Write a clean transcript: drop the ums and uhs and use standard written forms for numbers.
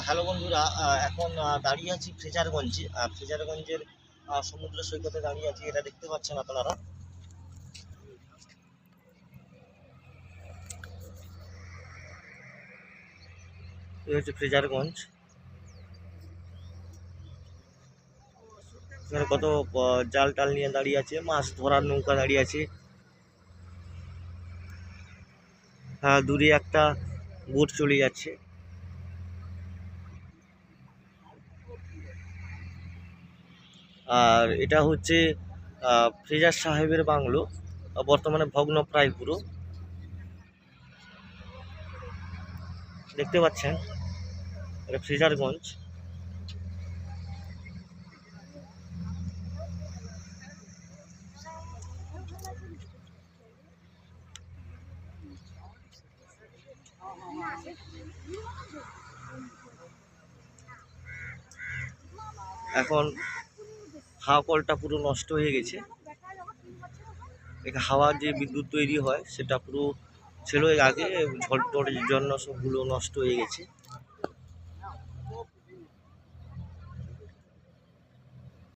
Hello বন্ধুরা, এখন দাঁড়িয়ে আছি ফ্রেজারগঞ্জে। ফ্রেজারগঞ্জের সমুদ্র সৈকতে দাঁড়িয়ে আছি, এটা দেখতে পাচ্ছেন আপনারা। এই হচ্ছে ফ্রেজারগঞ্জ। এখানে কত জাল টাল নিয়ে দাঁড়িয়ে আছে, মাছ ধরার নৌকা দাঁড়িয়ে আছে। দূরে একটা বোট চলে যাচ্ছে। আর এটা হচ্ছে ফ্রেজার সাহেবের বাংলো, বর্তমানে ভগ্নপ্রায় পুরো। দেখতে পাচ্ছেন এটা ফ্রেজারগঞ্জ। এখন হাওয়া কলটা পুরো নষ্ট হয়ে গেছে। হাওয়ার যে বিদ্যুৎ তৈরি হয় সেটা পুরো ছিল এর আগে, ঝড় টড়ের জন্য সবগুলো নষ্ট হয়ে গেছে।